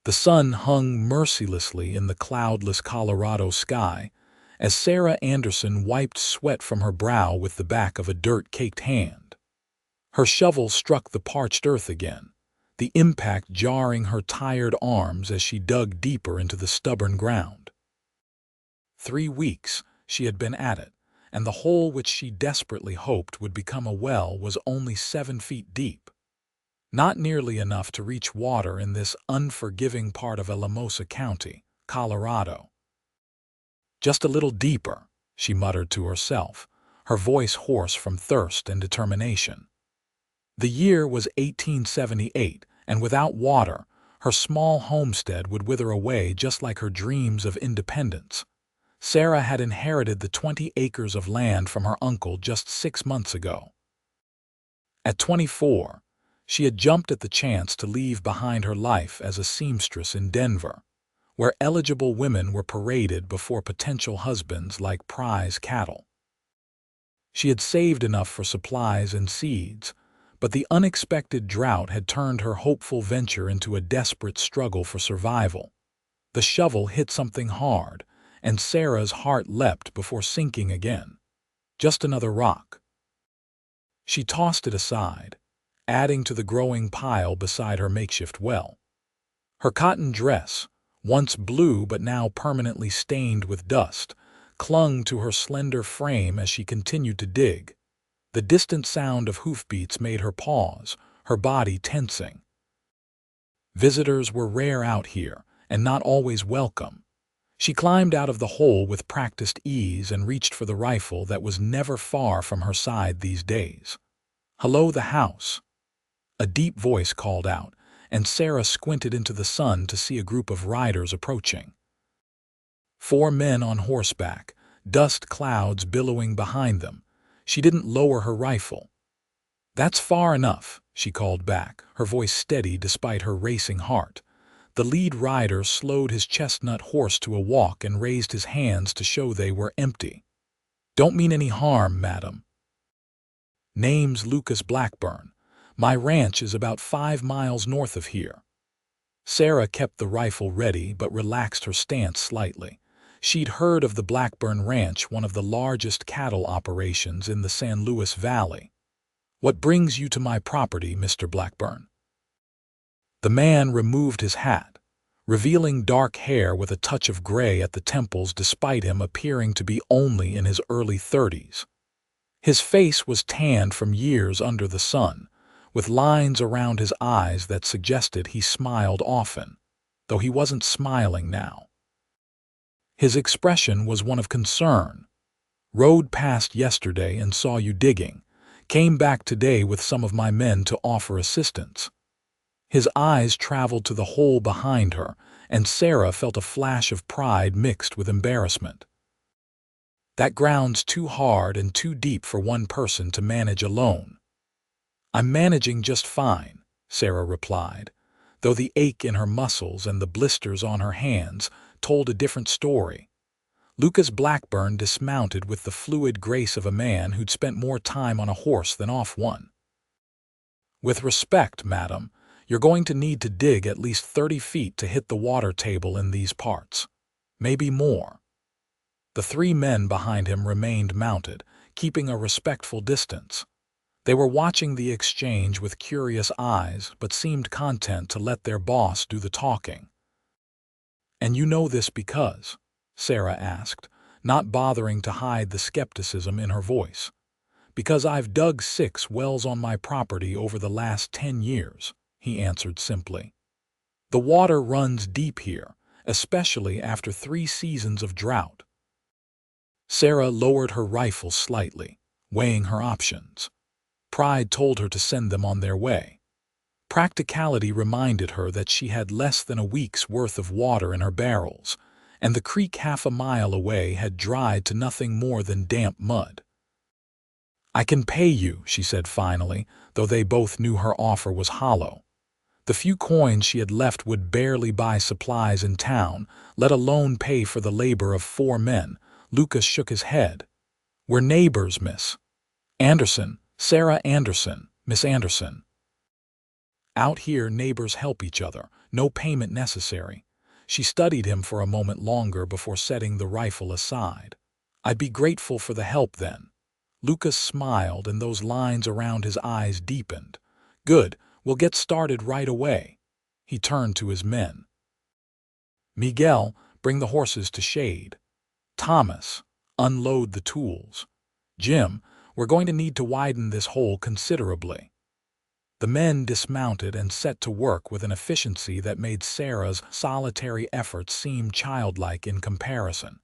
The sun hung mercilessly in the cloudless Colorado sky as Sarah Anderson wiped sweat from her brow with the back of a dirt-caked hand. Her shovel struck the parched earth again, the impact jarring her tired arms as she dug deeper into the stubborn ground. 3 weeks she had been at it, and the hole which she desperately hoped would become a well was only 7 feet deep. Not nearly enough to reach water in this unforgiving part of Alamosa County, Colorado. "Just a little deeper," she muttered to herself, her voice hoarse from thirst and determination. The year was 1878, and without water, her small homestead would wither away just like her dreams of independence. Sarah had inherited the 20 acres of land from her uncle just 6 months ago. At 24, she had jumped at the chance to leave behind her life as a seamstress in Denver, where eligible women were paraded before potential husbands like prize cattle. She had saved enough for supplies and seeds, but the unexpected drought had turned her hopeful venture into a desperate struggle for survival. The shovel hit something hard, and Sarah's heart leapt before sinking again. Just another rock. She tossed it aside, adding to the growing pile beside her makeshift well. Her cotton dress, once blue but now permanently stained with dust, clung to her slender frame as she continued to dig. The distant sound of hoofbeats made her pause, her body tensing. Visitors were rare out here, and not always welcome. She climbed out of the hole with practiced ease and reached for the rifle that was never far from her side these days. "Hello, the house," a deep voice called out, and Sarah squinted into the sun to see a group of riders approaching. 4 men on horseback, dust clouds billowing behind them. She didn't lower her rifle. "That's far enough," she called back, her voice steady despite her racing heart. The lead rider slowed his chestnut horse to a walk and raised his hands to show they were empty. "Don't mean any harm, madam." "Name's Lucas Blackburn. My ranch is about 5 miles north of here." Sarah kept the rifle ready but relaxed her stance slightly. She'd heard of the Blackburn Ranch, one of the largest cattle operations in the San Luis Valley. "What brings you to my property, Mr. Blackburn?" The man removed his hat, revealing dark hair with a touch of gray at the temples despite him appearing to be only in his early 30s. His face was tanned from years under the sun, with lines around his eyes that suggested he smiled often, though he wasn't smiling now. His expression was one of concern. "Rode past yesterday and saw you digging. Came back today with some of my men to offer assistance." His eyes traveled to the hole behind her, and Sarah felt a flash of pride mixed with embarrassment. "That ground's too hard and too deep for one person to manage alone." "I'm managing just fine," Sarah replied, though the ache in her muscles and the blisters on her hands told a different story. Lucas Blackburn dismounted with the fluid grace of a man who'd spent more time on a horse than off one. "With respect, madam, you're going to need to dig at least 30 feet to hit the water table in these parts. Maybe more." The 3 men behind him remained mounted, keeping a respectful distance. They were watching the exchange with curious eyes, but seemed content to let their boss do the talking. "And you know this because?" Sarah asked, not bothering to hide the skepticism in her voice. "Because I've dug 6 wells on my property over the last 10 years, he answered simply. "The water runs deep here, especially after 3 seasons of drought." Sarah lowered her rifle slightly, weighing her options. Pride told her to send them on their way. Practicality reminded her that she had less than a week's worth of water in her barrels, and the creek half a mile away had dried to nothing more than damp mud. "I can pay you," she said finally, though they both knew her offer was hollow. The few coins she had left would barely buy supplies in town, let alone pay for the labor of 4 men. Lucas shook his head. "We're neighbors, Miss Anderson. Sarah Anderson, Miss Anderson." "Out here, neighbors help each other. no payment necessary. She studied him for a moment longer before setting the rifle aside. I'd be grateful for the help then. Lucas smiled, and those lines around his eyes deepened. Good, we'll get started right away. He turned to his men. Miguel, bring the horses to shade. Thomas, unload the tools. Jim, we're going to need to widen this hole considerably. The men dismounted and set to work with an efficiency that made Sarah's solitary efforts seem childlike in comparison.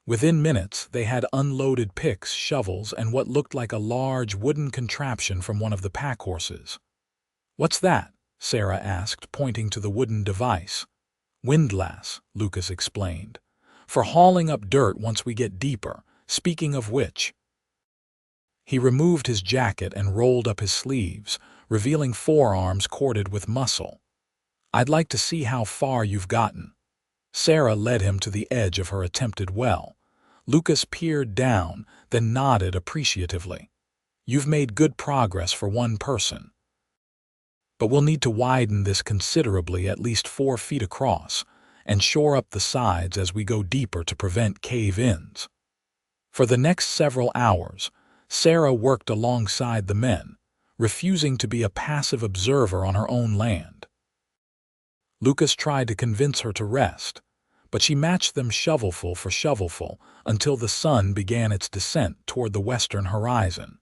Within minutes, they had unloaded picks, shovels, and what looked like a large wooden contraption from one of the pack horses. "What's that?" Sarah asked, pointing to the wooden device. "Windlass," Lucas explained, "for hauling up dirt once we get deeper. Speaking of which..." He removed his jacket and rolled up his sleeves, revealing forearms corded with muscle. "I'd like to see how far you've gotten." Sarah led him to the edge of her attempted well. Lucas peered down, then nodded appreciatively. "You've made good progress for one person. But we'll need to widen this considerably, at least 4 feet across, and shore up the sides as we go deeper to prevent cave-ins." For the next several hours, Sarah worked alongside the men, refusing to be a passive observer on her own land. Lucas tried to convince her to rest, but she matched them shovelful for shovelful until the sun began its descent toward the western horizon.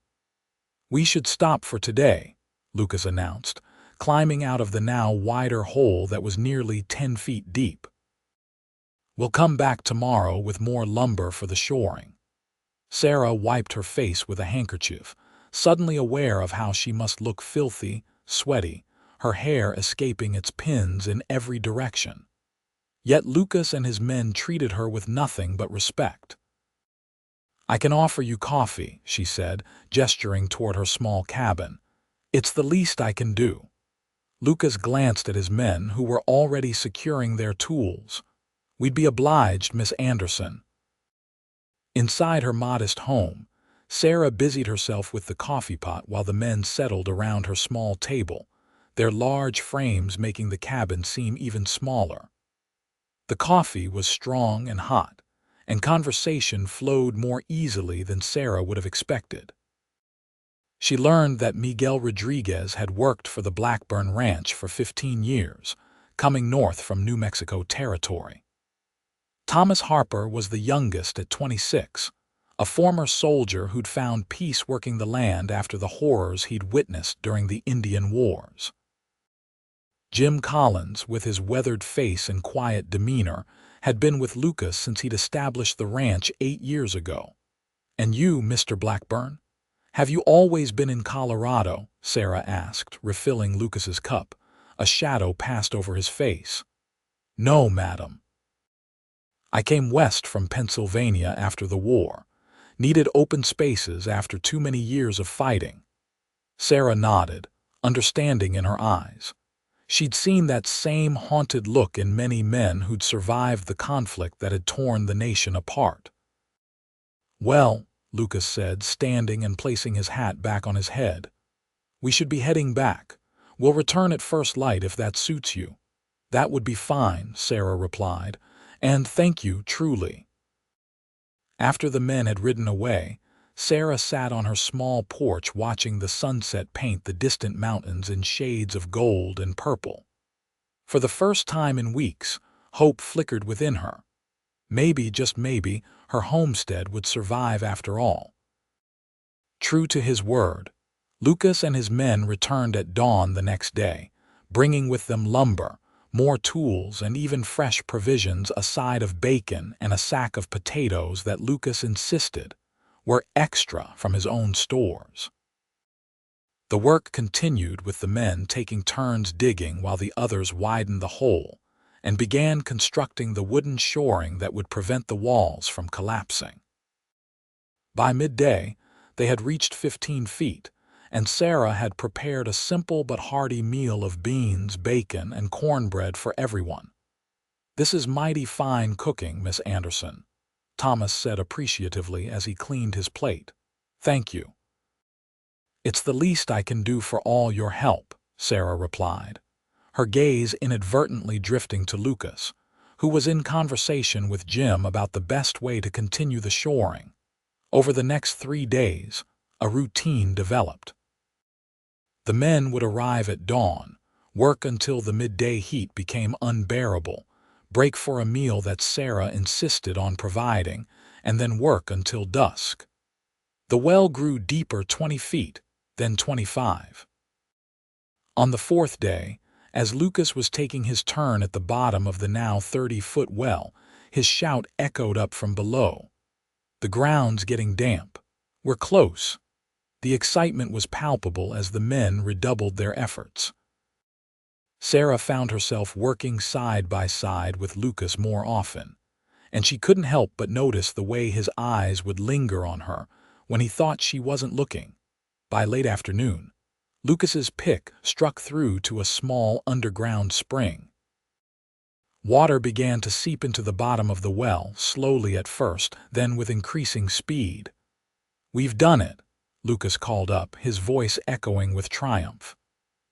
"We should stop for today," Lucas announced, climbing out of the now wider hole that was nearly 10 feet deep. "We'll come back tomorrow with more lumber for the shoring." Sarah wiped her face with a handkerchief, suddenly aware of how she must look filthy, sweaty, her hair escaping its pins in every direction. Yet Lucas and his men treated her with nothing but respect. "I can offer you coffee," she said, gesturing toward her small cabin. "It's the least I can do." Lucas glanced at his men, who were already securing their tools. "We'd be obliged, Miss Anderson." Inside her modest home, Sarah busied herself with the coffee pot while the men settled around her small table, their large frames making the cabin seem even smaller. The coffee was strong and hot, and conversation flowed more easily than Sarah would have expected. She learned that Miguel Rodriguez had worked for the Blackburn Ranch for 15 years, coming north from New Mexico territory. Thomas Harper was the youngest at 26, a former soldier who'd found peace working the land after the horrors he'd witnessed during the Indian Wars. Jim Collins, with his weathered face and quiet demeanor, had been with Lucas since he'd established the ranch 8 years ago. "And you, Mr. Blackburn? Have you always been in Colorado?" Sarah asked, refilling Lucas's cup. A shadow passed over his face. "No, madam. I came west from Pennsylvania after the war. Needed open spaces after too many years of fighting." Sarah nodded, understanding in her eyes. She'd seen that same haunted look in many men who'd survived the conflict that had torn the nation apart. "Well," Lucas said, standing and placing his hat back on his head, "we should be heading back. We'll return at first light if that suits you." "That would be fine," Sarah replied, "and thank you truly." After the men had ridden away, Sarah sat on her small porch watching the sunset paint the distant mountains in shades of gold and purple. For the first time in weeks, hope flickered within her. Maybe, just maybe, her homestead would survive after all. True to his word, Lucas and his men returned at dawn the next day, bringing with them lumber, more tools, and even fresh provisions, a side of bacon and a sack of potatoes that Lucas insisted were extra from his own stores. The work continued, with the men taking turns digging while the others widened the hole and began constructing the wooden shoring that would prevent the walls from collapsing. By midday, they had reached 15 feet, and Sarah had prepared a simple but hearty meal of beans, bacon, and cornbread for everyone. "This is mighty fine cooking, Miss Anderson," Thomas said appreciatively as he cleaned his plate. "Thank you." "It's the least I can do for all your help," Sarah replied. her gaze inadvertently drifting to Lucas, who was in conversation with Jim about the best way to continue the shoring. Over the next 3 days, a routine developed. The men would arrive at dawn, work until the midday heat became unbearable, break for a meal that Sarah insisted on providing, and then work until dusk. The well grew deeper 20 feet, then 25. On the 4th day, as Lucas was taking his turn at the bottom of the now 30-foot well, his shout echoed up from below. "The ground's getting damp. We're close." The excitement was palpable as the men redoubled their efforts. Sarah found herself working side by side with Lucas more often, and she couldn't help but notice the way his eyes would linger on her when he thought she wasn't looking. By late afternoon, Lucas's pick struck through to a small underground spring. Water began to seep into the bottom of the well, slowly at first, then with increasing speed. "We've done it," Lucas called up, his voice echoing with triumph.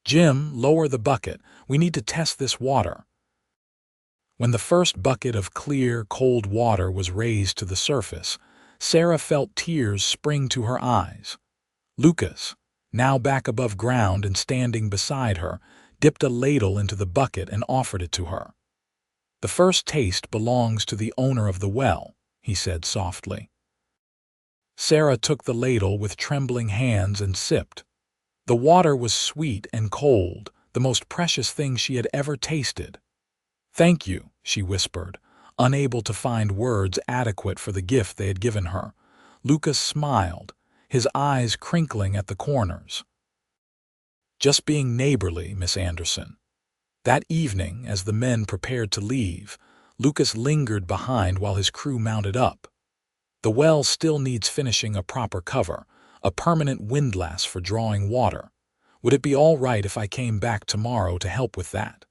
"Jim, lower the bucket. We need to test this water." When the first bucket of clear, cold water was raised to the surface, Sarah felt tears spring to her eyes. Lucas, now back above ground and standing beside her, dipped a ladle into the bucket and offered it to her. "The first taste belongs to the owner of the well," he said softly. Sarah took the ladle with trembling hands and sipped. The water was sweet and cold, the most precious thing she had ever tasted. "Thank you," she whispered, unable to find words adequate for the gift they had given her. Lucas smiled, his eyes crinkling at the corners. "Just being neighborly, Miss Anderson." That evening, as the men prepared to leave, Lucas lingered behind while his crew mounted up. "The well still needs finishing a proper cover, a permanent windlass for drawing water. Would it be all right if I came back tomorrow to help with that?"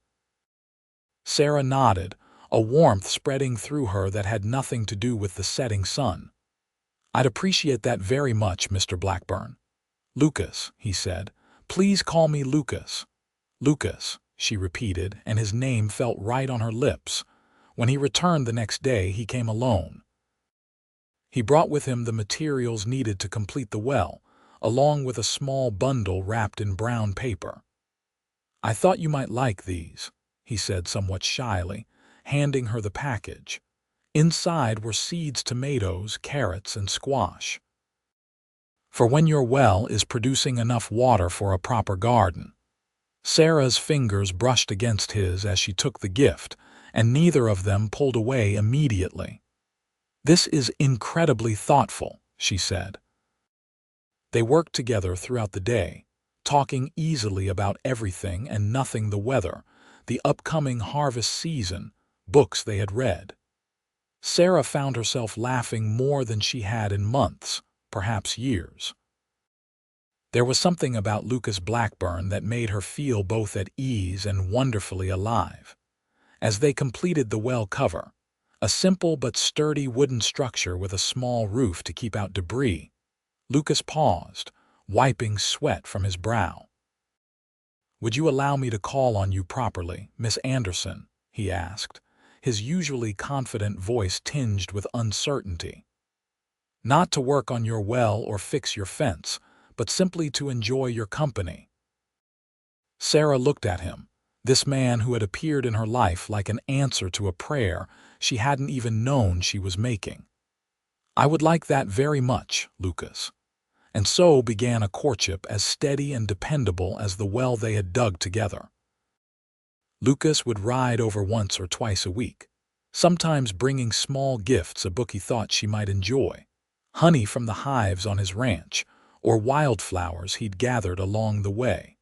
Sarah nodded, a warmth spreading through her that had nothing to do with the setting sun. "I'd appreciate that very much, Mr. Blackburn." "Lucas," he said. "Please call me Lucas." "Lucas," she repeated, and his name felt right on her lips. When he returned the next day, he came alone. He brought with him the materials needed to complete the well, along with a small bundle wrapped in brown paper. "I thought you might like these," he said somewhat shyly, handing her the package. Inside were seeds, tomatoes, carrots, and squash. "For when your well is producing enough water for a proper garden." Sarah's fingers brushed against his as she took the gift, and neither of them pulled away immediately. "This is incredibly thoughtful," she said. They worked together throughout the day, talking easily about everything and nothing: the weather, the upcoming harvest season, books they had read. Sarah found herself laughing more than she had in months, perhaps years. There was something about Lucas Blackburn that made her feel both at ease and wonderfully alive. As they completed the well cover, a simple but sturdy wooden structure with a small roof to keep out debris, Lucas paused, wiping sweat from his brow. "Would you allow me to call on you properly, Miss Anderson?" he asked, his usually confident voice tinged with uncertainty. "Not to work on your well or fix your fence, but simply to enjoy your company." Sarah looked at him, this man who had appeared in her life like an answer to a prayer she hadn't even known she was making. "I would like that very much, Lucas." And so began a courtship as steady and dependable as the well they had dug together. Lucas would ride over once or twice a week, sometimes bringing small gifts, a book he thought she might enjoy, honey from the hives on his ranch, or wildflowers he'd gathered along the way.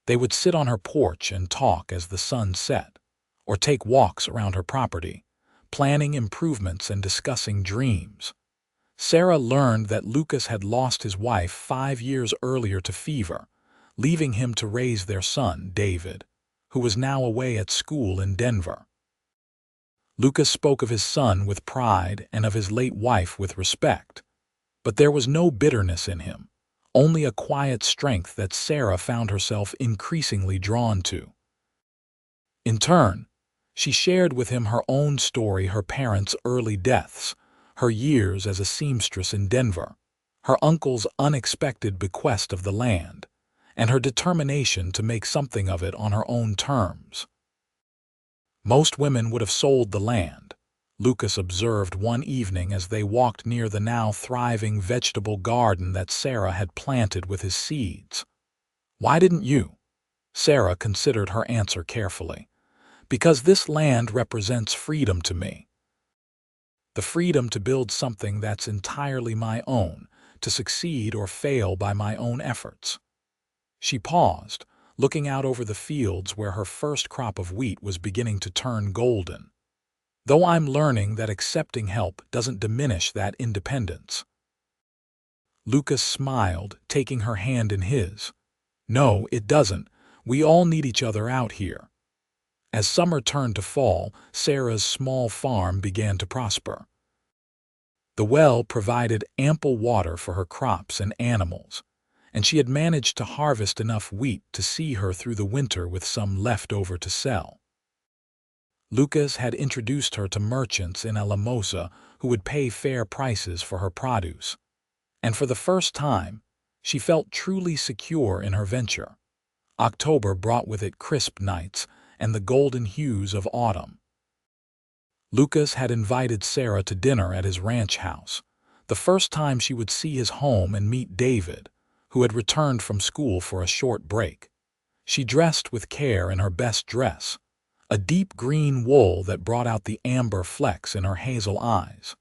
They would sit on her porch and talk as the sun set, or take walks around her property, planning improvements and discussing dreams. Sarah learned that Lucas had lost his wife 5 years earlier to fever, leaving him to raise their son, David, who was now away at school in Denver. Lucas spoke of his son with pride and of his late wife with respect, but there was no bitterness in him, only a quiet strength that Sarah found herself increasingly drawn to. In turn, she shared with him her own story, her parents' early deaths, her years as a seamstress in Denver, her uncle's unexpected bequest of the land, and her determination to make something of it on her own terms. Most women would have sold the land, Lucas observed one evening as they walked near the now thriving vegetable garden that Sarah had planted with his seeds. Why didn't you? Sarah considered her answer carefully. Because this land represents freedom to me. The freedom to build something that's entirely my own, to succeed or fail by my own efforts. She paused, looking out over the fields where her first crop of wheat was beginning to turn golden. Though I'm learning that accepting help doesn't diminish that independence. Lucas smiled, taking her hand in his. No, it doesn't. We all need each other out here. As summer turned to fall, Sarah's small farm began to prosper. The well provided ample water for her crops and animals, and she had managed to harvest enough wheat to see her through the winter with some left over to sell. Lucas had introduced her to merchants in Alamosa who would pay fair prices for her produce, and for the first time, she felt truly secure in her venture. October brought with it crisp nights and the golden hues of autumn. Lucas had invited Sarah to dinner at his ranch house, the first time she would see his home and meet David, who had returned from school for a short break. She dressed with care in her best dress, a deep green wool that brought out the amber flecks in her hazel eyes.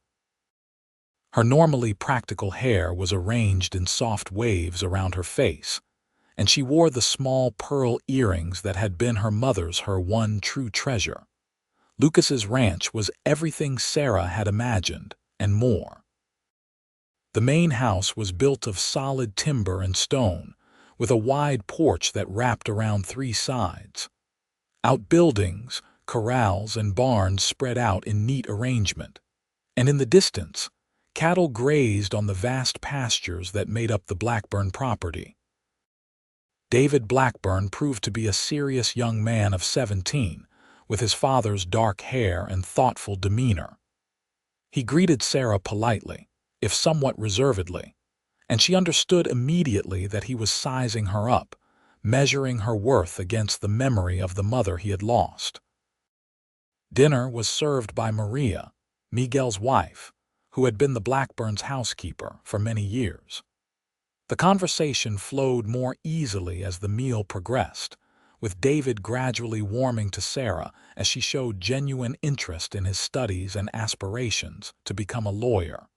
Her normally practical hair was arranged in soft waves around her face, and she wore the small pearl earrings that had been her mother's, her one true treasure. Lucas's ranch was everything Sarah had imagined, and more. The main house was built of solid timber and stone, with a wide porch that wrapped around 3 sides. Outbuildings, corrals, and barns spread out in neat arrangement, and in the distance, cattle grazed on the vast pastures that made up the Blackburn property. David Blackburn proved to be a serious young man of 17, with his father's dark hair and thoughtful demeanor. He greeted Sarah politely, if somewhat reservedly, and she understood immediately that he was sizing her up, measuring her worth against the memory of the mother he had lost. Dinner was served by Maria, Miguel's wife, who had been the Blackburns' housekeeper for many years. The conversation flowed more easily as the meal progressed, with David gradually warming to Sarah as she showed genuine interest in his studies and aspirations to become a lawyer.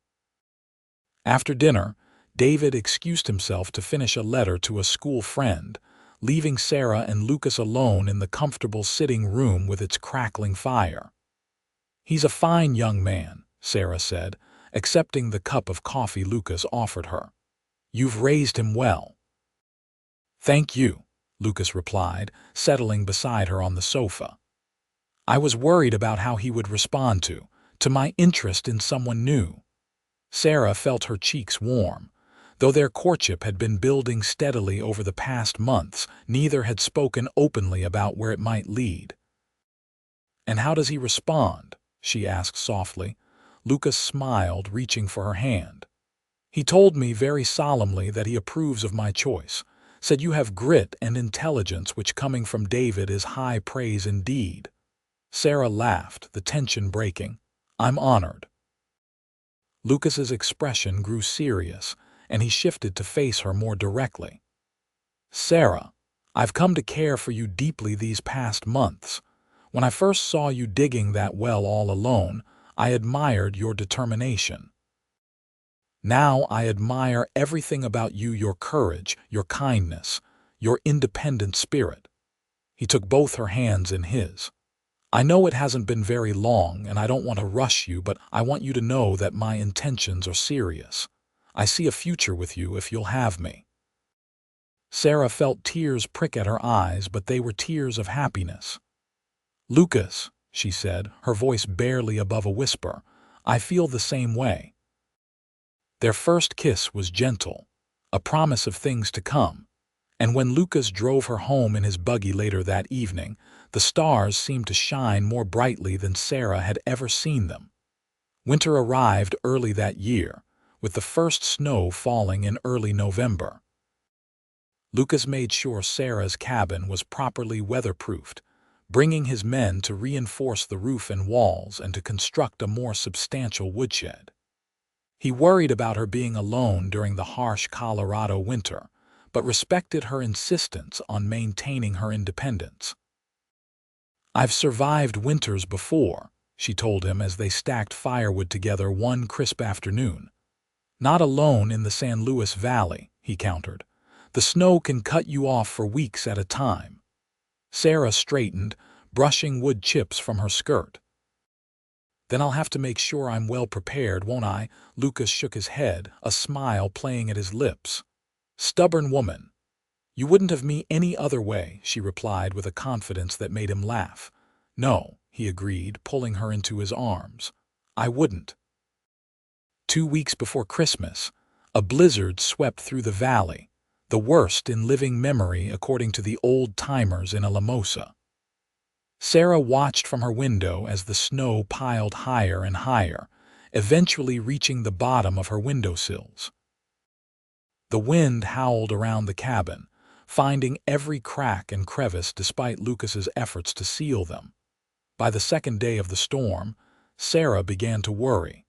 After dinner, David excused himself to finish a letter to a school friend, leaving Sarah and Lucas alone in the comfortable sitting room with its crackling fire. "He's a fine young man," Sarah said, accepting the cup of coffee Lucas offered her. "You've raised him well." "Thank you," Lucas replied, settling beside her on the sofa. "I was worried about how he would respond to my interest in someone new." Sarah felt her cheeks warm. Though their courtship had been building steadily over the past months, neither had spoken openly about where it might lead. "And how does he respond?" she asked softly. Lucas smiled, reaching for her hand. "He told me very solemnly that he approves of my choice, said you have grit and intelligence which coming from David is high praise indeed." Sarah laughed, the tension breaking. "I'm honored." Lucas's expression grew serious, and he shifted to face her more directly. "Sarah, I've come to care for you deeply these past months. When I first saw you digging that well all alone, I admired your determination. Now I admire everything about you, your courage, your kindness, your independent spirit." He took both her hands in his. "I know it hasn't been very long, and I don't want to rush you, but I want you to know that my intentions are serious. I see a future with you if you'll have me." Sarah felt tears prick at her eyes, but they were tears of happiness. "Lucas," she said, her voice barely above a whisper, "I feel the same way." Their first kiss was gentle, a promise of things to come, And when Lucas drove her home in his buggy later that evening, the stars seemed to shine more brightly than Sarah had ever seen them. Winter arrived early that year, with the first snow falling in early November. Lucas made sure Sarah's cabin was properly weatherproofed, bringing his men to reinforce the roof and walls and to construct a more substantial woodshed. He worried about her being alone during the harsh Colorado winter, but respected her insistence on maintaining her independence. "I've survived winters before," she told him as they stacked firewood together one crisp afternoon. "Not alone in the San Luis Valley," he countered. "The snow can cut you off for weeks at a time." Sarah straightened, brushing wood chips from her skirt. "Then I'll have to make sure I'm well prepared, won't I?" Lucas shook his head, a smile playing at his lips. "Stubborn woman." "You wouldn't have me any other way," she replied with a confidence that made him laugh. "No," he agreed, pulling her into his arms. "I wouldn't." 2 weeks before Christmas, a blizzard swept through the valley, the worst in living memory according to the old-timers in Alamosa. Sarah watched from her window as the snow piled higher and higher, eventually reaching the bottom of her windowsills. The wind howled around the cabin, finding every crack and crevice despite Lucas's efforts to seal them. By the second day of the storm, Sarah began to worry.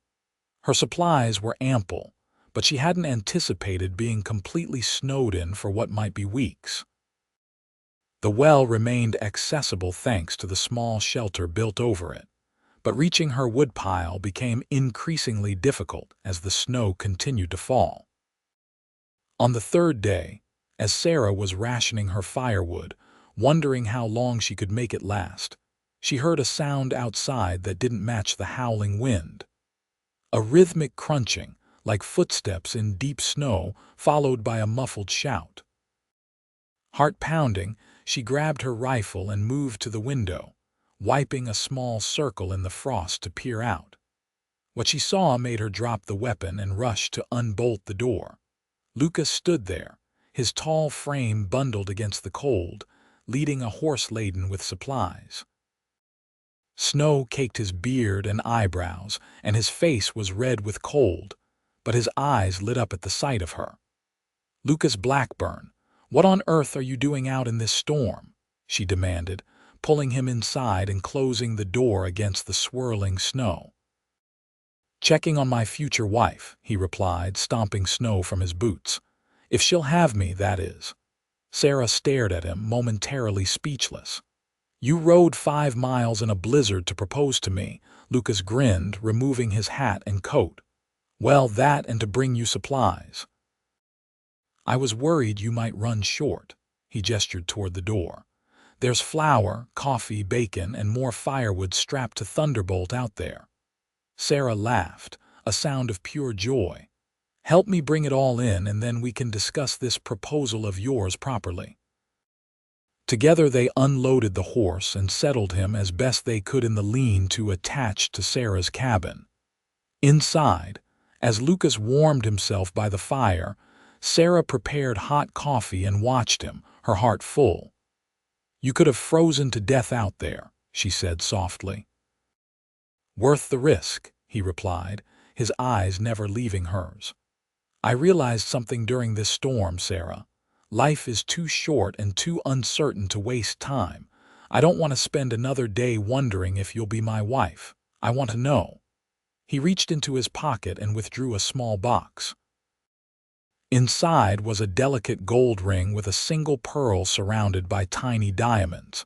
Her supplies were ample, but she hadn't anticipated being completely snowed in for what might be weeks. The well remained accessible thanks to the small shelter built over it, but reaching her woodpile became increasingly difficult as the snow continued to fall. On the third day, as Sarah was rationing her firewood, wondering how long she could make it last, she heard a sound outside that didn't match the howling wind. A rhythmic crunching, like footsteps in deep snow, followed by a muffled shout. Heart pounding, she grabbed her rifle and moved to the window, wiping a small circle in the frost to peer out. What she saw made her drop the weapon and rush to unbolt the door. Lucas stood there, his tall frame bundled against the cold, leading a horse laden with supplies. Snow caked his beard and eyebrows, and his face was red with cold, but his eyes lit up at the sight of her. "Lucas Blackburn, what on earth are you doing out in this storm?" she demanded, pulling him inside and closing the door against the swirling snow. "Checking on my future wife," he replied, stomping snow from his boots. "If she'll have me, that is." Sarah stared at him, momentarily speechless. "You rode 5 miles in a blizzard to propose to me," Lucas grinned, removing his hat and coat. "Well, that and to bring you supplies." "I was worried you might run short," he gestured toward the door. "There's flour, coffee, bacon, and more firewood strapped to Thunderbolt out there." Sarah laughed, a sound of pure joy. "Help me bring it all in, and then we can discuss this proposal of yours properly." Together they unloaded the horse and settled him as best they could in the lean-to attached to Sarah's cabin. Inside, as Lucas warmed himself by the fire, Sarah prepared hot coffee and watched him, her heart full. "You could have frozen to death out there," she said softly. "Worth the risk," he replied, his eyes never leaving hers. "I realized something during this storm, Sarah. Life is too short and too uncertain to waste time. I don't want to spend another day wondering if you'll be my wife. I want to know." He reached into his pocket and withdrew a small box. Inside was a delicate gold ring with a single pearl surrounded by tiny diamonds.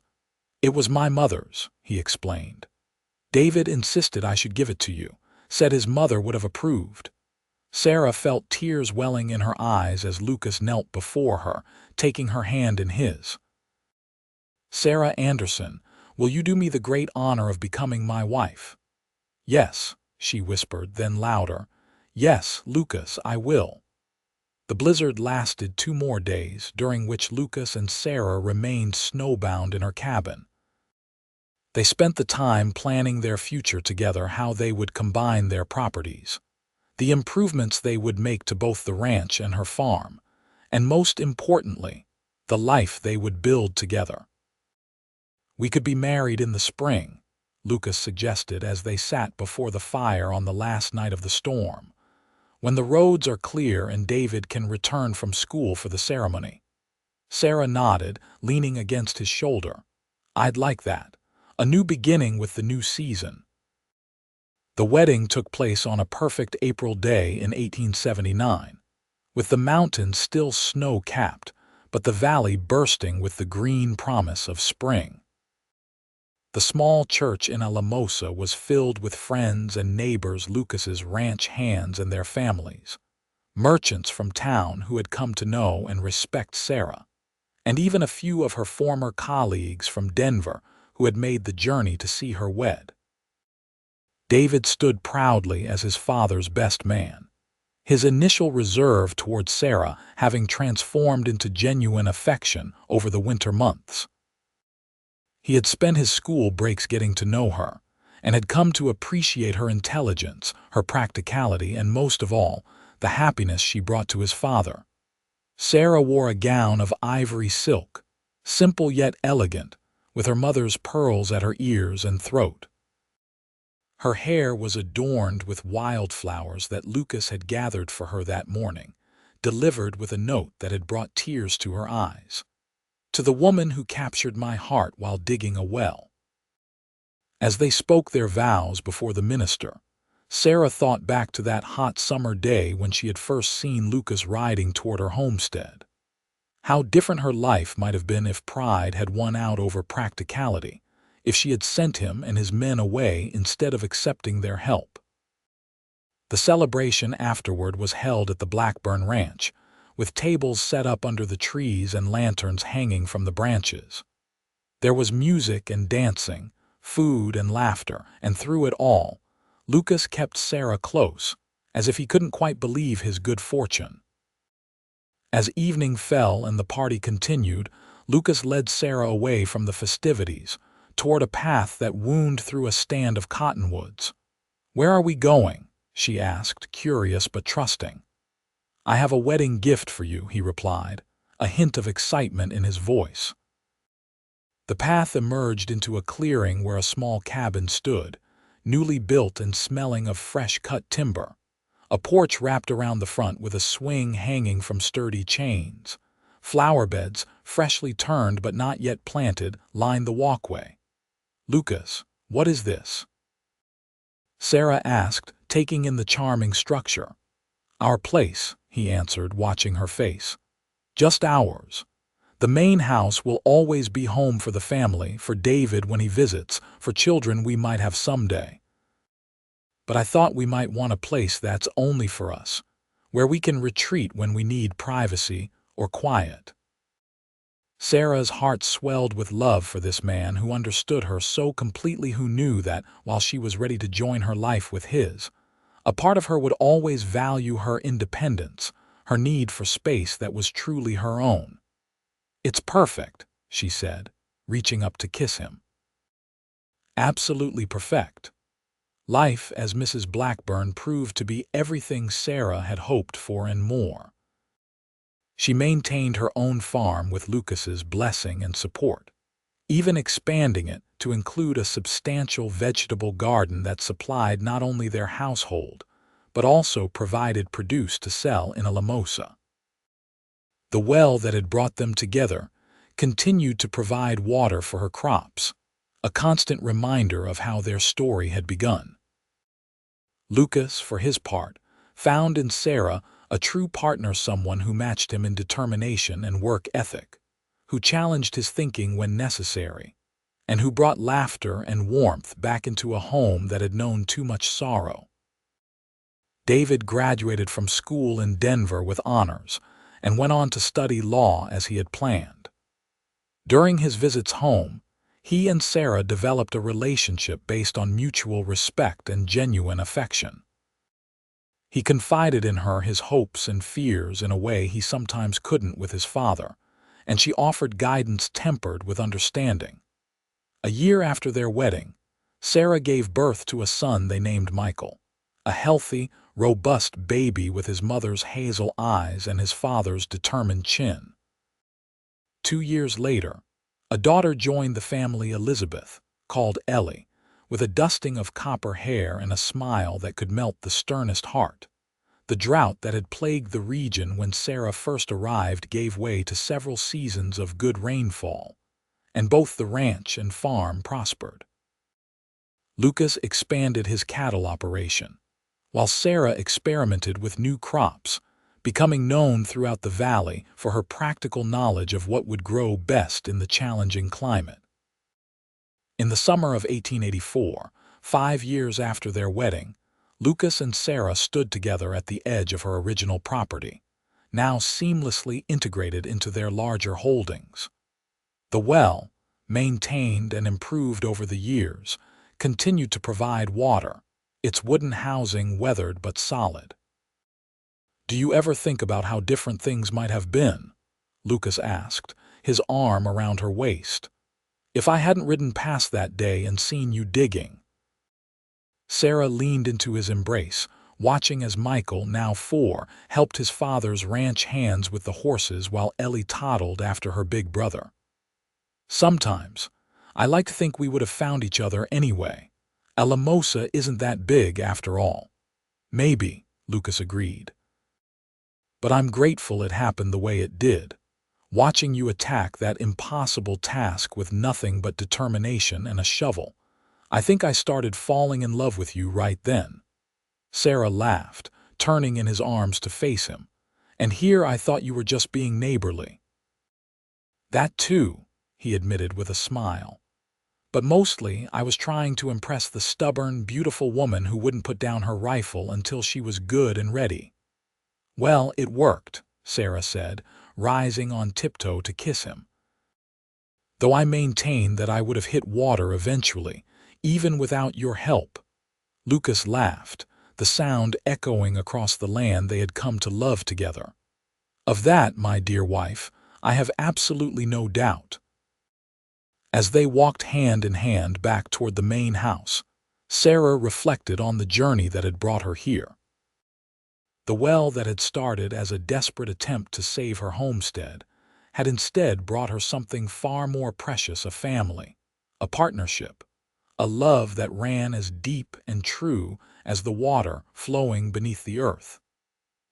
"It was my mother's," he explained. "David insisted I should give it to you, said his mother would have approved." Sarah felt tears welling in her eyes as Lucas knelt before her, taking her hand in his. "Sarah Anderson, will you do me the great honor of becoming my wife?" "Yes," she whispered, then louder. "Yes, Lucas, I will." The blizzard lasted 2 more days, during which Lucas and Sarah remained snowbound in her cabin. They spent the time planning their future together, how they would combine their properties, the improvements they would make to both the ranch and her farm, and most importantly, the life they would build together. "We could be married in the spring," Lucas suggested as they sat before the fire on the last night of the storm, "when the roads are clear and David can return from school for the ceremony." Sarah nodded, leaning against his shoulder. "I'd like that. A new beginning with the new season." The wedding took place on a perfect April day in 1879, with the mountains still snow-capped, but the valley bursting with the green promise of spring. The small church in Alamosa was filled with friends and neighbors, Lucas's ranch hands and their families, merchants from town who had come to know and respect Sarah, and even a few of her former colleagues from Denver who had made the journey to see her wed. David stood proudly as his father's best man, his initial reserve toward Sarah having transformed into genuine affection over the winter months. He had spent his school breaks getting to know her, and had come to appreciate her intelligence, her practicality, and most of all, the happiness she brought to his father. Sarah wore a gown of ivory silk, simple yet elegant, with her mother's pearls at her ears and throat. Her hair was adorned with wildflowers that Lucas had gathered for her that morning, delivered with a note that had brought tears to her eyes. "To the woman who captured my heart while digging a well." As they spoke their vows before the minister, Sarah thought back to that hot summer day when she had first seen Lucas riding toward her homestead. How different her life might have been if pride had won out over practicality, if she had sent him and his men away instead of accepting their help. The celebration afterward was held at the Blackburn Ranch, with tables set up under the trees and lanterns hanging from the branches. There was music and dancing, food and laughter, and through it all, Lucas kept Sarah close, as if he couldn't quite believe his good fortune. As evening fell and the party continued, Lucas led Sarah away from the festivities, toward a path that wound through a stand of cottonwoods. "Where are we going?" she asked, curious but trusting. "I have a wedding gift for you," he replied, a hint of excitement in his voice. The path emerged into a clearing where a small cabin stood, newly built and smelling of fresh-cut timber. A porch wrapped around the front with a swing hanging from sturdy chains. Flower beds, freshly turned but not yet planted, lined the walkway. "Lucas, what is this?" Sarah asked, taking in the charming structure. "Our place," he answered, watching her face. "Just ours. The main house will always be home for the family, for David when he visits, for children we might have someday. But I thought we might want a place that's only for us, where we can retreat when we need privacy or quiet." Sarah's heart swelled with love for this man who understood her so completely, who knew that, while she was ready to join her life with his, a part of her would always value her independence, her need for space that was truly her own. "It's perfect," she said, reaching up to kiss him. "Absolutely perfect." Life as Mrs. Blackburn proved to be everything Sarah had hoped for and more. She maintained her own farm with Lucas's blessing and support, even expanding it to include a substantial vegetable garden that supplied not only their household, but also provided produce to sell in Alamosa. The well that had brought them together continued to provide water for her crops, a constant reminder of how their story had begun. Lucas, for his part, found in Sarah a true partner, someone who matched him in determination and work ethic, who challenged his thinking when necessary, and who brought laughter and warmth back into a home that had known too much sorrow. David graduated from school in Denver with honors and went on to study law as he had planned. During his visits home, he and Sarah developed a relationship based on mutual respect and genuine affection. He confided in her his hopes and fears in a way he sometimes couldn't with his father, and she offered guidance tempered with understanding. A year after their wedding, Sarah gave birth to a son they named Michael, a healthy, robust baby with his mother's hazel eyes and his father's determined chin. 2 years later, a daughter joined the family, Elizabeth, called Ellie, with a dusting of copper hair and a smile that could melt the sternest heart. The drought that had plagued the region when Sarah first arrived gave way to several seasons of good rainfall, and both the ranch and farm prospered. Lucas expanded his cattle operation, while Sarah experimented with new crops, becoming known throughout the valley for her practical knowledge of what would grow best in the challenging climate. In the summer of 1884, 5 years after their wedding, Lucas and Sarah stood together at the edge of her original property, now seamlessly integrated into their larger holdings. The well, maintained and improved over the years, continued to provide water, its wooden housing weathered but solid. "Do you ever think about how different things might have been?" Lucas asked, his arm around her waist. "If I hadn't ridden past that day and seen you digging." Sarah leaned into his embrace, watching as Michael, now 4, helped his father's ranch hands with the horses while Ellie toddled after her big brother. "Sometimes, I like to think we would have found each other anyway. Alamosa isn't that big after all." "Maybe," Lucas agreed. "But I'm grateful it happened the way it did. Watching you attack that impossible task with nothing but determination and a shovel, I think I started falling in love with you right then." Sarah laughed, turning in his arms to face him. "And here I thought you were just being neighborly." "That too," he admitted with a smile. "But mostly I was trying to impress the stubborn, beautiful woman who wouldn't put down her rifle until she was good and ready." "Well, it worked," Sarah said, rising on tiptoe to kiss him. "Though I maintain that I would have hit water eventually, even without your help." Lucas laughed, the sound echoing across the land they had come to love together. "Of that, my dear wife, I have absolutely no doubt." As they walked hand in hand back toward the main house, Sarah reflected on the journey that had brought her here. The well that had started as a desperate attempt to save her homestead had instead brought her something far more precious: a family, a partnership, a love that ran as deep and true as the water flowing beneath the earth.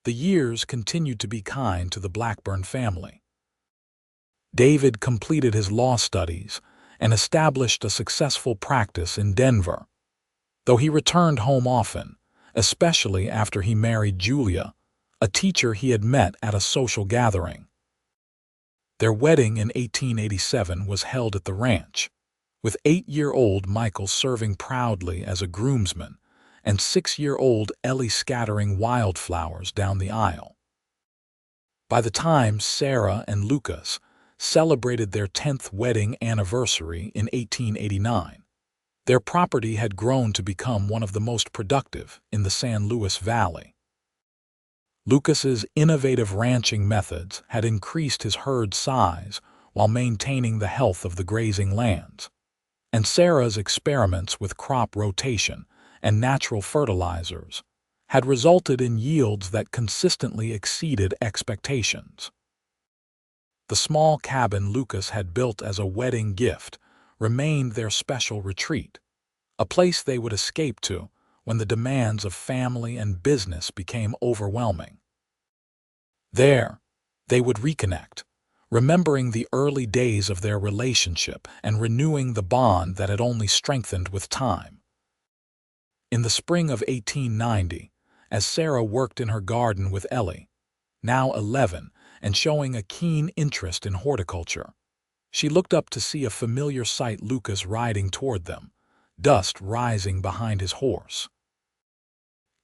The years continued to be kind to the Blackburn family. David completed his law studies and established a successful practice in Denver. Though he returned home often, especially after he married Julia, a teacher he had met at a social gathering. Their wedding in 1887 was held at the ranch, with 8-year-old Michael serving proudly as a groomsman and 6-year-old Ellie scattering wildflowers down the aisle. By the time Sarah and Lucas celebrated their 10th wedding anniversary in 1889, their property had grown to become one of the most productive in the San Luis Valley. Lucas's innovative ranching methods had increased his herd size while maintaining the health of the grazing lands, and Sarah's experiments with crop rotation and natural fertilizers had resulted in yields that consistently exceeded expectations. The small cabin Lucas had built as a wedding gift remained their special retreat, a place they would escape to when the demands of family and business became overwhelming. There, they would reconnect, remembering the early days of their relationship and renewing the bond that had only strengthened with time. In the spring of 1890, as Sarah worked in her garden with Ellie, now 11 and showing a keen interest in horticulture, she looked up to see a familiar sight: Lucas riding toward them, dust rising behind his horse.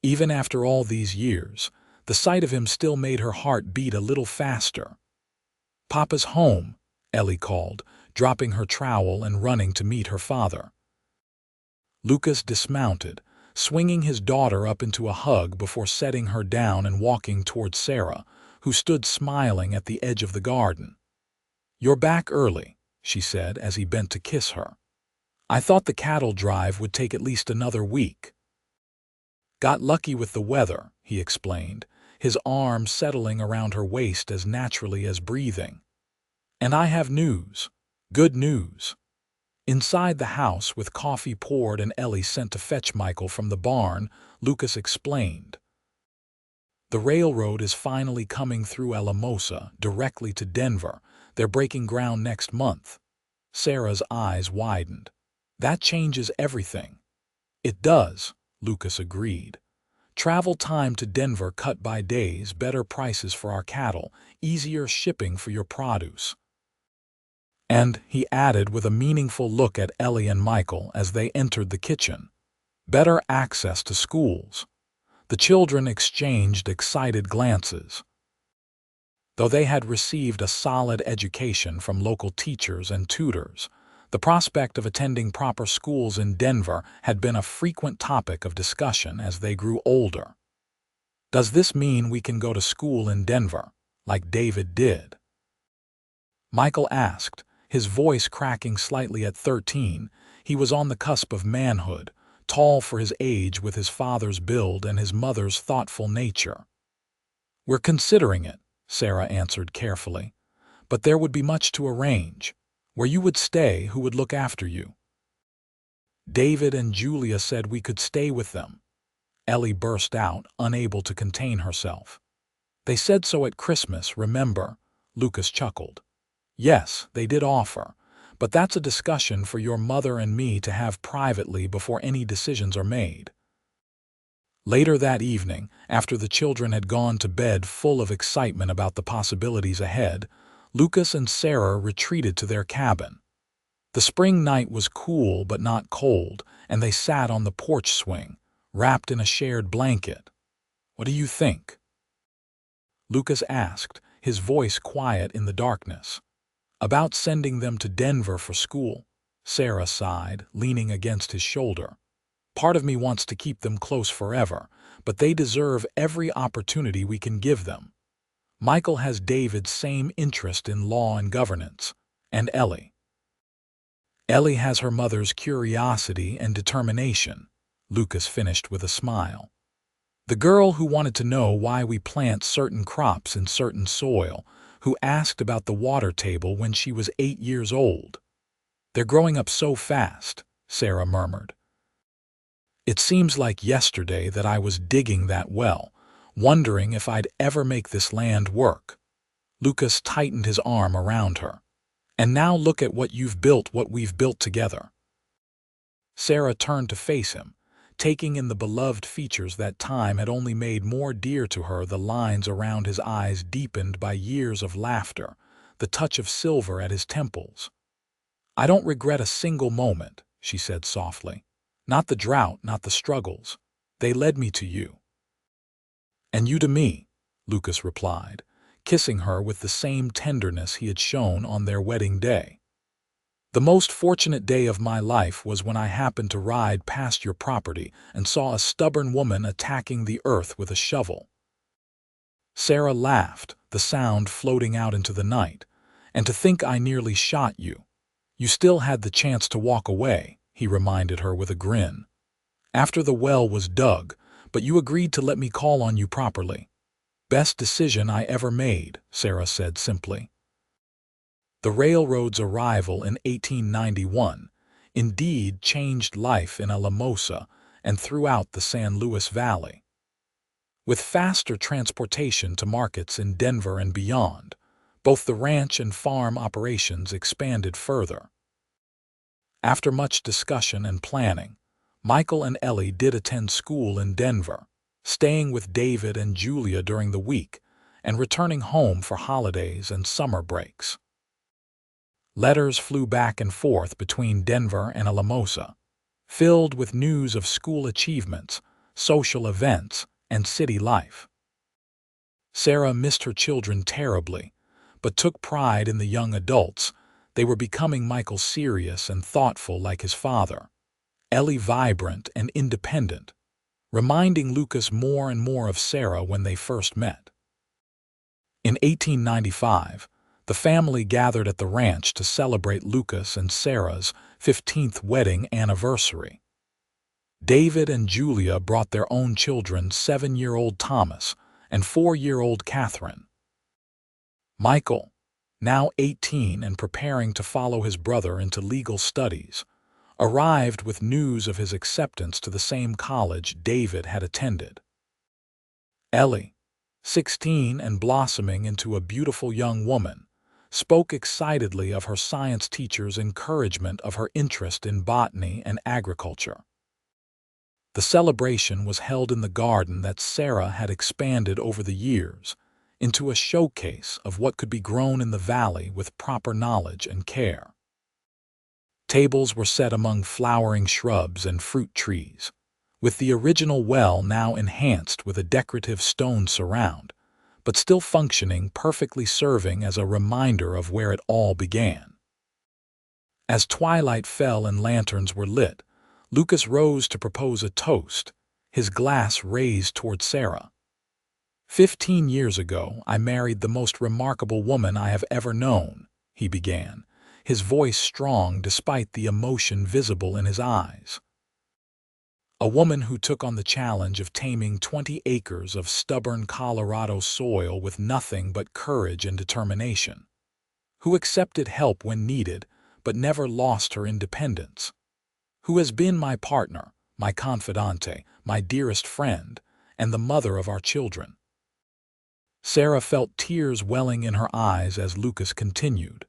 Even after all these years, the sight of him still made her heart beat a little faster. "Papa's home," Ellie called, dropping her trowel and running to meet her father. Lucas dismounted, swinging his daughter up into a hug before setting her down and walking toward Sarah, who stood smiling at the edge of the garden. "You're back early," she said as he bent to kiss her. "I thought the cattle drive would take at least another week." "Got lucky with the weather," he explained, his arm settling around her waist as naturally as breathing. And I have news. Good news. Inside the house, with coffee poured and Ellie sent to fetch Michael from the barn, Lucas explained. The railroad is finally coming through Alamosa, directly to Denver. They're breaking ground next month. Sarah's eyes widened. That changes everything. It does, Lucas agreed. Travel time to Denver cut by days, better prices for our cattle, easier shipping for your produce. And, he added with a meaningful look at Ellie and Michael as they entered the kitchen, better access to schools. The children exchanged excited glances. Though they had received a solid education from local teachers and tutors, the prospect of attending proper schools in Denver had been a frequent topic of discussion as they grew older. Does this mean we can go to school in Denver, like David did? Michael asked, his voice cracking slightly. At 13, he was on the cusp of manhood, tall for his age with his father's build and his mother's thoughtful nature. We're considering it, Sarah answered carefully, but there would be much to arrange. Where you would stay, who would look after you? David and Julia said we could stay with them. Ellie burst out, unable to contain herself. They said so at Christmas, remember? Lucas chuckled. Yes, they did offer, but that's a discussion for your mother and me to have privately before any decisions are made. Later that evening, after the children had gone to bed full of excitement about the possibilities ahead, Lucas and Sarah retreated to their cabin. The spring night was cool but not cold, and they sat on the porch swing, wrapped in a shared blanket. What do you think? Lucas asked, his voice quiet in the darkness. About sending them to Denver for school, Sarah sighed, leaning against his shoulder. Part of me wants to keep them close forever, but they deserve every opportunity we can give them. Michael has David's same interest in law and governance, and Ellie. Ellie has her mother's curiosity and determination, Lucas finished with a smile. The girl who wanted to know why we plant certain crops in certain soil, who asked about the water table when she was 8 years old. They're growing up so fast, Sarah murmured. It seems like yesterday that I was digging that well, wondering if I'd ever make this land work. Lucas tightened his arm around her. And now look at what you've built, what we've built together. Sarah turned to face him, taking in the beloved features that time had only made more dear to her. The lines around his eyes deepened by years of laughter, the touch of silver at his temples. I don't regret a single moment, she said softly. Not the drought, not the struggles. They led me to you. And you to me, Lucas replied, kissing her with the same tenderness he had shown on their wedding day. The most fortunate day of my life was when I happened to ride past your property and saw a stubborn woman attacking the earth with a shovel. Sarah laughed, the sound floating out into the night. And to think I nearly shot you. You still had the chance to walk away, he reminded her with a grin. After the well was dug, but you agreed to let me call on you properly. Best decision I ever made, Sarah said simply. The railroad's arrival in 1891 indeed changed life in Alamosa and throughout the San Luis Valley. With faster transportation to markets in Denver and beyond, both the ranch and farm operations expanded further. After much discussion and planning, Michael and Ellie did attend school in Denver, staying with David and Julia during the week and returning home for holidays and summer breaks. Letters flew back and forth between Denver and Alamosa, filled with news of school achievements, social events, and city life. Sarah missed her children terribly, but took pride in the young adults. They were becoming Michael serious and thoughtful like his father, Ellie vibrant and independent, reminding Lucas more and more of Sarah when they first met. In 1895, the family gathered at the ranch to celebrate Lucas and Sarah's 15th wedding anniversary. David and Julia brought their own children, 7-year-old Thomas and 4-year-old Catherine. Michael, now 18 and preparing to follow his brother into legal studies, arrived with news of his acceptance to the same college David had attended. Ellie, 16 and blossoming into a beautiful young woman, spoke excitedly of her science teacher's encouragement of her interest in botany and agriculture. The celebration was held in the garden that Sarah had expanded over the years into a showcase of what could be grown in the valley with proper knowledge and care. Tables were set among flowering shrubs and fruit trees, with the original well now enhanced with a decorative stone surround, but still functioning perfectly, serving as a reminder of where it all began. As twilight fell and lanterns were lit, Lucas rose to propose a toast, his glass raised toward Sarah. 15 years ago, I married the most remarkable woman I have ever known, he began, his voice strong despite the emotion visible in his eyes. A woman who took on the challenge of taming 20 acres of stubborn Colorado soil with nothing but courage and determination. Who accepted help when needed, but never lost her independence. Who has been my partner, my confidante, my dearest friend, and the mother of our children. Sarah felt tears welling in her eyes as Lucas continued.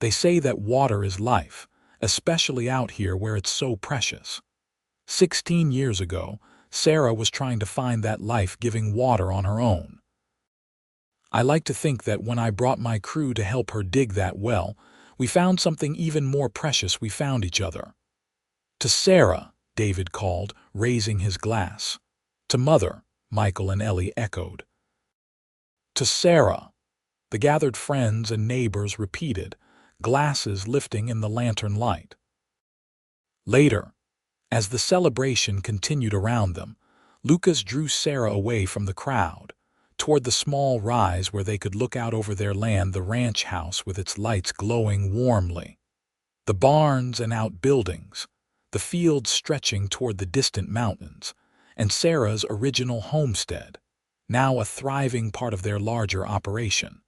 They say that water is life, especially out here where it's so precious. 16 years ago, Sarah was trying to find that life-giving water on her own. I like to think that when I brought my crew to help her dig that well, we found something even more precious. We found each other. To Sarah, David called, raising his glass. To Mother, Michael and Ellie echoed. To Sarah, the gathered friends and neighbors repeated, glasses lifting in the lantern light. Later, as the celebration continued around them, Lucas drew Sarah away from the crowd, toward the small rise where they could look out over their land, the ranch house with its lights glowing warmly, the barns and outbuildings, the fields stretching toward the distant mountains, and Sarah's original homestead, now a thriving part of their larger operation.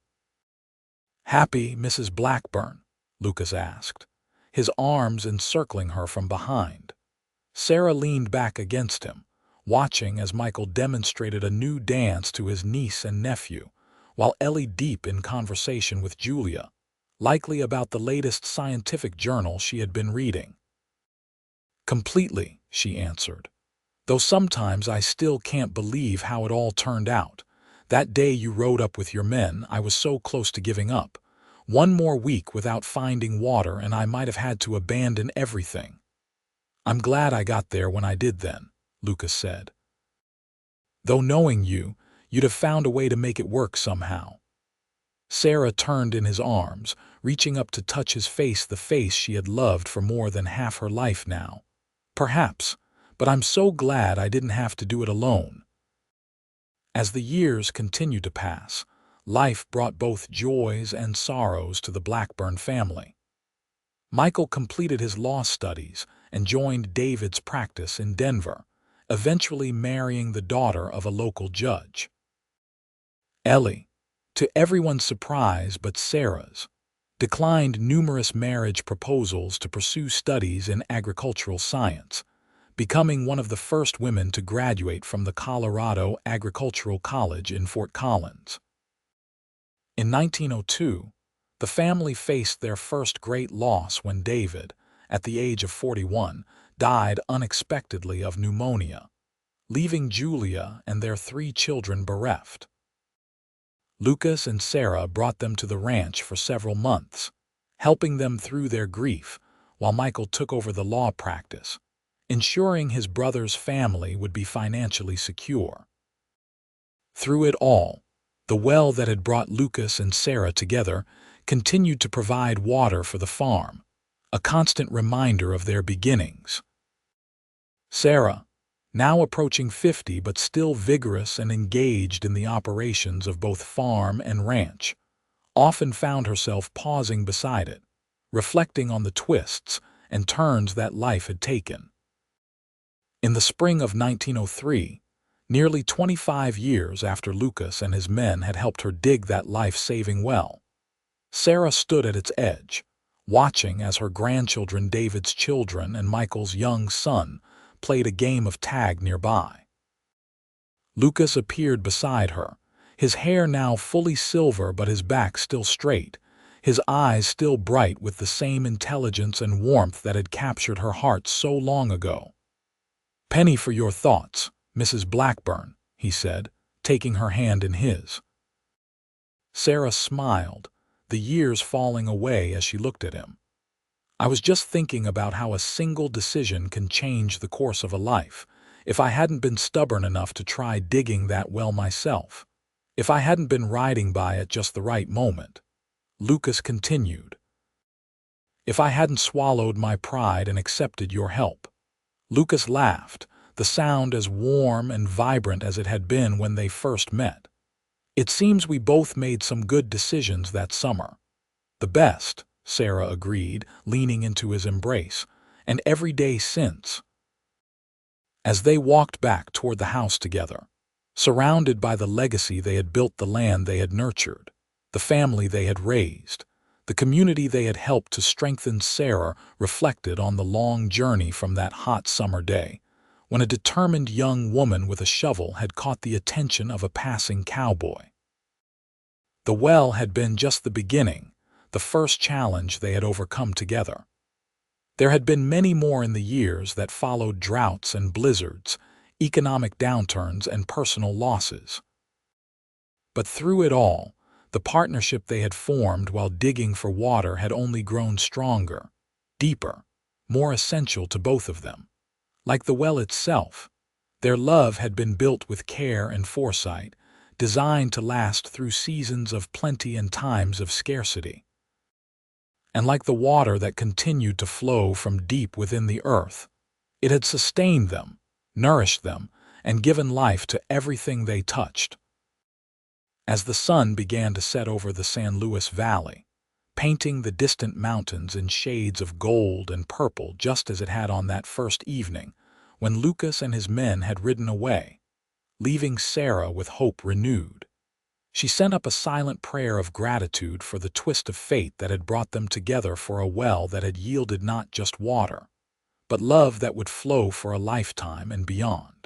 "Happy, Mrs. Blackburn?" Lucas asked, his arms encircling her from behind. Sarah leaned back against him, watching as Michael demonstrated a new dance to his niece and nephew, while Ellie deep in conversation with Julia, likely about the latest scientific journal she had been reading. "Completely," she answered. "Though sometimes I still can't believe how it all turned out. That day you rode up with your men, I was so close to giving up. One more week without finding water and I might have had to abandon everything. I'm glad I got there when I did then," Lucas said. "Though knowing you, you'd have found a way to make it work somehow." Sarah turned in his arms, reaching up to touch his face, the face she had loved for more than half her life now. "Perhaps, but I'm so glad I didn't have to do it alone." As the years continued to pass, life brought both joys and sorrows to the Blackburn family. Michael completed his law studies and joined David's practice in Denver, eventually marrying the daughter of a local judge. Ellie, to everyone's surprise but Sarah's, declined numerous marriage proposals to pursue studies in agricultural science, becoming one of the first women to graduate from the Colorado Agricultural College in Fort Collins. In 1902, the family faced their first great loss when David, at the age of 41, died unexpectedly of pneumonia, leaving Julia and their 3 children bereft. Lucas and Sarah brought them to the ranch for several months, helping them through their grief while Michael took over the law practice, ensuring his brother's family would be financially secure. Through it all, the well that had brought Lucas and Sarah together continued to provide water for the farm, a constant reminder of their beginnings. Sarah, now approaching 50 but still vigorous and engaged in the operations of both farm and ranch, often found herself pausing beside it, reflecting on the twists and turns that life had taken. In the spring of 1903, nearly 25 years after Lucas and his men had helped her dig that life-saving well, Sarah stood at its edge, watching as her grandchildren, David's children and Michael's young son, played a game of tag nearby. Lucas appeared beside her, his hair now fully silver but his back still straight, his eyes still bright with the same intelligence and warmth that had captured her heart so long ago. "Penny for your thoughts, Mrs. Blackburn," he said, taking her hand in his. Sarah smiled, the years falling away as she looked at him. "I was just thinking about how a single decision can change the course of a life. If I hadn't been stubborn enough to try digging that well myself. If I hadn't been riding by at just the right moment." Lucas continued. "If I hadn't swallowed my pride and accepted your help." Lucas laughed, the sound as warm and vibrant as it had been when they first met. "It seems we both made some good decisions that summer." "The best," Sarah agreed, leaning into his embrace, "and every day since." As they walked back toward the house together, surrounded by the legacy they had built, the land they had nurtured, the family they had raised, the community they had helped to strengthen, Sarah reflected on the long journey from that hot summer day, when a determined young woman with a shovel had caught the attention of a passing cowboy. The well had been just the beginning, the first challenge they had overcome together. There had been many more in the years that followed: droughts and blizzards, economic downturns and personal losses. But through it all, the partnership they had formed while digging for water had only grown stronger, deeper, more essential to both of them. Like the well itself, their love had been built with care and foresight, designed to last through seasons of plenty and times of scarcity. And like the water that continued to flow from deep within the earth, it had sustained them, nourished them, and given life to everything they touched. As the sun began to set over the San Luis Valley, painting the distant mountains in shades of gold and purple just as it had on that first evening when Lucas and his men had ridden away, leaving Sarah with hope renewed, she sent up a silent prayer of gratitude for the twist of fate that had brought them together, for a well that had yielded not just water, but love that would flow for a lifetime and beyond.